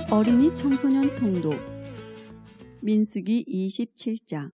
어린이 청소년 통독 민수기 27장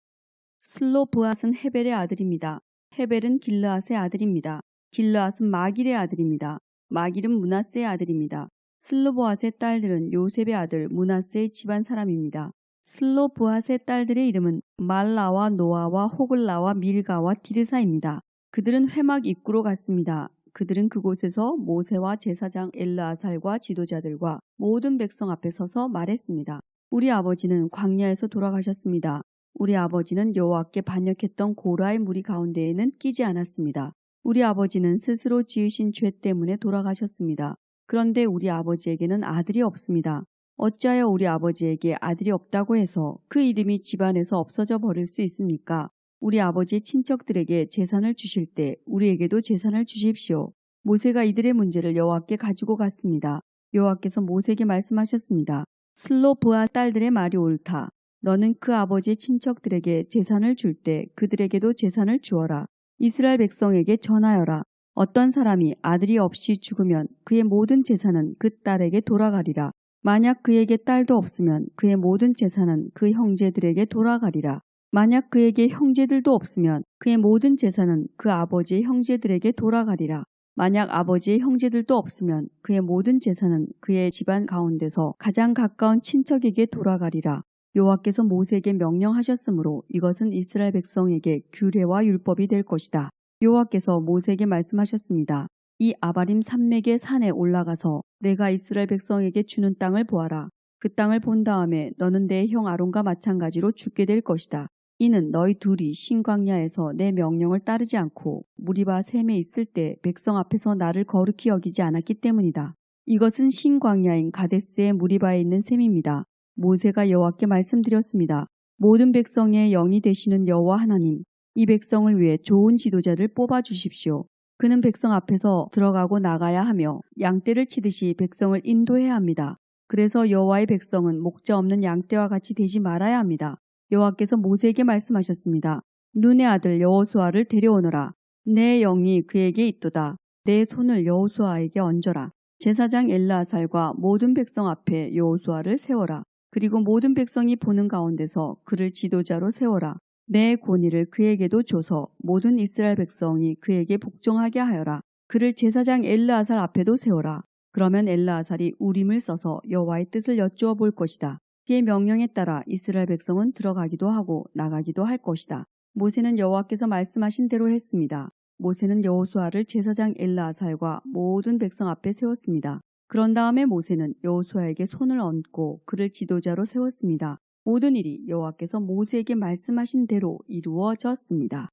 슬로브앗은 헤벨의 아들입니다. 헤벨은 길르앗의 아들입니다. 길르앗은 마길의 아들입니다. 마길은 므낫세의 아들입니다. 슬로브앗의 딸들은 요셉의 아들 므낫세의 집안 사람입니다. 슬로브앗의 딸들의 이름은 말라와 노아와 호글라와 밀가와 디르사입니다. 그들은 회막 입구로 갔습니다. 그들은 그곳에서 모세와 제사장 엘르아살과 지도자들과 모든 백성 앞에 서서 말했습니다. 우리 아버지는 광야에서 돌아가셨습니다. 우리 아버지는 여호와께 반역했던 고라의 무리 가운데에는 끼지 않았습니다. 우리 아버지는 스스로 지으신 죄 때문에 돌아가셨습니다. 그런데 우리 아버지에게는 아들이 없습니다. 어찌하여 우리 아버지에게 아들이 없다고 해서 그 이름이 집안에서 없어져 버릴 수 있습니까? 우리 아버지의 친척들에게 재산을 주실 때 우리에게도 재산을 주십시오. 모세가 이들의 문제를 여호와께 가지고 갔습니다. 여호와께서 모세에게 말씀하셨습니다. 슬로브앗 딸들의 말이 옳다. 너는 그 아버지의 친척들에게 재산을 줄 때 그들에게도 재산을 주어라. 이스라엘 백성에게 전하여라. 어떤 사람이 아들이 없이 죽으면 그의 모든 재산은 그 딸에게 돌아가리라. 만약 그에게 딸도 없으면 그의 모든 재산은 그 형제들에게 돌아가리라. 만약 그에게 형제들도 없으면 그의 모든 재산은 그 아버지의 형제들에게 돌아가리라. 만약 아버지의 형제들도 없으면 그의 모든 재산은 그의 집안 가운데서 가장 가까운 친척에게 돌아가리라. 여호와께서 모세에게 명령하셨으므로 이것은 이스라엘 백성에게 규례와 율법이 될 것이다. 여호와께서 모세에게 말씀하셨습니다. 이 아바림 산맥의 산에 올라가서 내가 이스라엘 백성에게 주는 땅을 보아라. 그 땅을 본 다음에 너는 내 형 아론과 마찬가지로 죽게 될 것이다. 이는 너희 둘이 신광야에서 내 명령을 따르지 않고 무리바 셈에 있을 때 백성 앞에서 나를 거룩히 여기지 않았기 때문이다. 이것은 신광야인 가데스의 무리바에 있는 셈입니다. 모세가 여호와께 말씀드렸습니다. 모든 백성의 영이 되시는 여호와 하나님, 이 백성을 위해 좋은 지도자를 뽑아 주십시오. 그는 백성 앞에서 들어가고 나가야 하며 양떼를 치듯이 백성을 인도해야 합니다. 그래서 여호와의 백성은 목자 없는 양떼와 같이 되지 말아야 합니다. 여호와께서 모세에게 말씀하셨습니다. 눈의 아들 여호수아를 데려오너라. 내 영이 그에게 있도다. 내 손을 여호수아에게 얹어라. 제사장 엘르아살과 모든 백성 앞에 여호수아를 세워라. 그리고 모든 백성이 보는 가운데서 그를 지도자로 세워라. 내 권위를 그에게도 줘서 모든 이스라엘 백성이 그에게 복종하게 하여라. 그를 제사장 엘르아살 앞에도 세워라. 그러면 엘르아살이 우림을 써서 여호와의 뜻을 여쭈어 볼 것이다. 그의 명령에 따라 이스라엘 백성은 들어가기도 하고 나가기도 할 것이다. 모세는 여호와께서 말씀하신 대로 했습니다. 모세는 여호수아를 제사장 엘르아살과 모든 백성 앞에 세웠습니다. 그런 다음에 모세는 여호수아에게 손을 얹고 그를 지도자로 세웠습니다. 모든 일이 여호와께서 모세에게 말씀하신 대로 이루어졌습니다.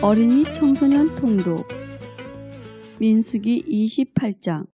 어린이 청소년 통독 민수기 28장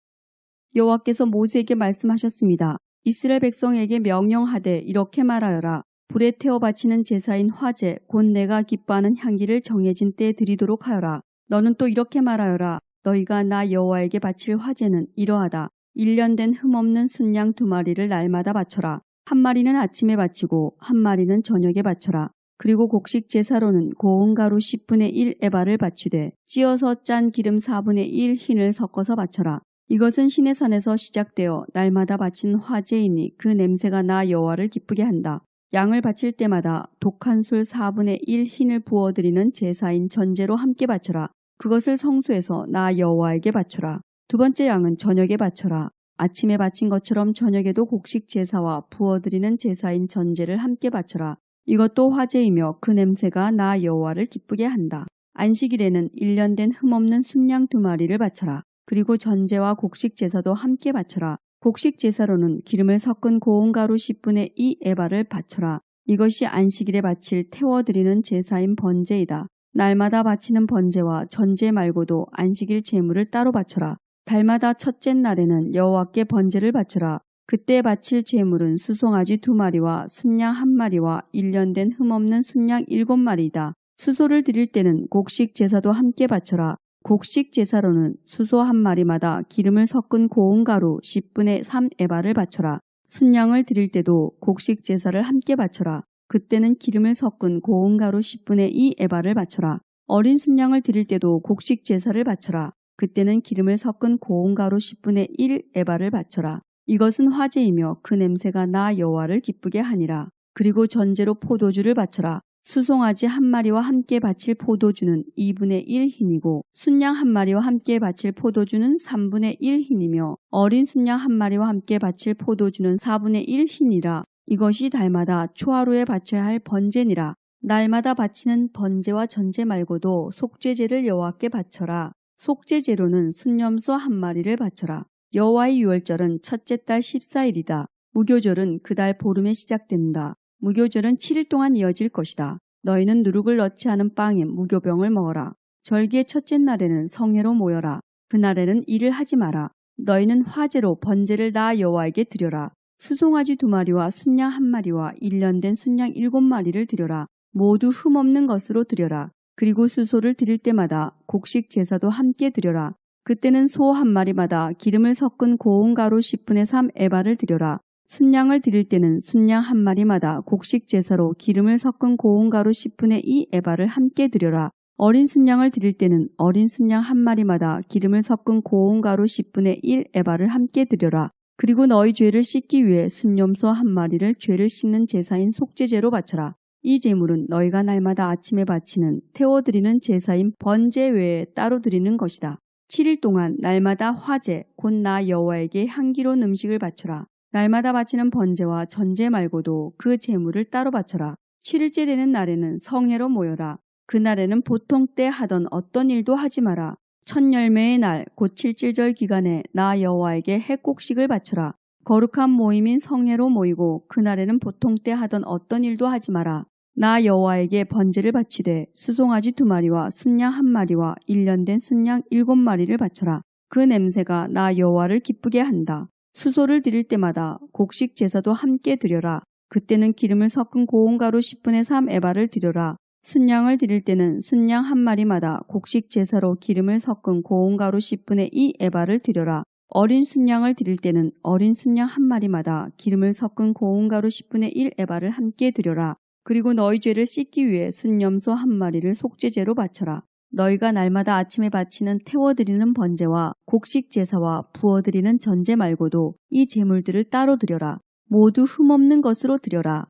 여호와께서 모세에게 말씀하셨습니다. 이스라엘 백성에게 명령하되 이렇게 말하여라. 불에 태워 바치는 제사인 화제 곧 내가 기뻐하는 향기를 정해진 때에 드리도록 하여라. 너는 또 이렇게 말하여라. 너희가 나 여호와에게 바칠 화제는 이러하다. 1년 된 흠없는 순양 2마리를 날마다 바쳐라. 한 마리는 아침에 바치고 한 마리는 저녁에 바쳐라. 그리고 곡식 제사로는 고운 가루 10분의 1 에바를 바치되 찌어서 짠 기름 4분의 1 흰을 섞어서 바쳐라. 이것은 시내산에서 시작되어 날마다 바친 화제이니 그 냄새가 나 여호와를 기쁘게 한다. 양을 바칠 때마다 독한 술 4분의 1 흰을 부어드리는 제사인 전제로 함께 바쳐라. 그것을 성소에서 나 여호와에게 바쳐라. 두 번째 양은 저녁에 바쳐라. 아침에 바친 것처럼 저녁에도 곡식 제사와 부어드리는 제사인 전제를 함께 바쳐라. 이것도 화제이며 그 냄새가 나 여호와를 기쁘게 한다. 안식일에는 1년 된 흠없는 순양 2마리를 바쳐라. 그리고 전제와 곡식 제사도 함께 바쳐라. 곡식 제사로는 기름을 섞은 고운 가루 10분의 2 에바를 바쳐라. 이것이 안식일에 바칠 태워드리는 제사인 번제이다. 날마다 바치는 번제와 전제 말고도 안식일 제물을 따로 바쳐라. 달마다 첫째 날에는 여호와께 번제를 바쳐라. 그때 바칠 제물은 수송아지 2마리와 순양 1마리와 1년 된 흠없는 순양 7마리이다. 수소를 드릴 때는 곡식 제사도 함께 바쳐라. 곡식 제사로는 수소 한 마리마다 기름을 섞은 고운 가루 10분의 3 에바를 바쳐라. 순양을 드릴 때도 곡식 제사를 함께 바쳐라. 그때는 기름을 섞은 고운 가루 10분의 2 에바를 바쳐라. 어린 순양을 드릴 때도 곡식 제사를 바쳐라. 그때는 기름을 섞은 고운 가루 10분의 1 에바를 바쳐라. 이것은 화제이며 그 냄새가 나 여호와를 기쁘게 하니라. 그리고 전제로 포도주를 바쳐라. 수송아지 한 마리와 함께 바칠 포도주는 2분의 1 흰이고 순양 한 마리와 함께 바칠 포도주는 3분의 1 흰이며 어린 순양 한 마리와 함께 바칠 포도주는 4분의 1 흰이라. 이것이 달마다 초하루에 바쳐야 할 번제니라. 날마다 바치는 번제와 전제 말고도 속죄제를 여호와께 바쳐라. 속죄제로는 순염소 한 마리를 바쳐라. 여호와의 유월절은 첫째 달 14일이다. 무교절은 그 달 보름에 시작된다. 무교절은 7일 동안 이어질 것이다. 너희는 누룩을 넣지 않은 빵에 무교병을 먹어라. 절기의 첫째 날에는 성회로 모여라. 그날에는 일을 하지 마라. 너희는 화제로 번제를 나 여호와에게 드려라. 수송아지 2마리와 순양 1마리와 1년 된 순양 7마리를 드려라. 모두 흠없는 것으로 드려라. 그리고 수소를 드릴 때마다 곡식 제사도 함께 드려라. 그때는 소 한 마리마다 기름을 섞은 고운 가루 10분의 3 에바를 드려라. 순양을 드릴 때는 순양 한 마리마다 곡식 제사로 기름을 섞은 고운 가루 10분의 2 에바를 함께 드려라. 어린 순양을 드릴 때는 어린 순양 한 마리마다 기름을 섞은 고운 가루 10분의 1 에바를 함께 드려라. 그리고 너희 죄를 씻기 위해 순염소 한 마리를 죄를 씻는 제사인 속죄제로 바쳐라. 이 제물은 너희가 날마다 아침에 바치는 태워드리는 제사인 번제 외에 따로 드리는 것이다. 7일 동안 날마다 화제 곧 나 여호와에게 향기로운 음식을 바쳐라. 날마다 바치는 번제와 전제 말고도 그 제물을 따로 바쳐라. 7일째 되는 날에는 성회로 모여라. 그날에는 보통 때 하던 어떤 일도 하지 마라. 첫 열매의 날 곧 칠칠절 기간에 나 여호와에게 해곡식을 바쳐라. 거룩한 모임인 성회로 모이고 그날에는 보통 때 하던 어떤 일도 하지 마라. 나 여호와에게 번제를 바치되 수송아지 2마리와 순양 1마리와 1년 된 순양 7마리를 바쳐라. 그 냄새가 나 여호와를 기쁘게 한다. 수소를 드릴 때마다 곡식 제사도 함께 드려라. 그때는 기름을 섞은 고운 가루 10분의 3 에바를 드려라. 순양을 드릴 때는 순양 한 마리마다 곡식 제사로 기름을 섞은 고운 가루 10분의 2 에바를 드려라. 어린 순양을 드릴 때는 어린 순양 한 마리마다 기름을 섞은 고운 가루 10분의 1 에바를 함께 드려라. 그리고 너희 죄를 씻기 위해 순염소 한 마리를 속죄제로 바쳐라. 너희가 날마다 아침에 바치는 태워드리는 번제와 곡식 제사와 부어드리는 전제 말고도 이 제물들을 따로 드려라. 모두 흠없는 것으로 드려라.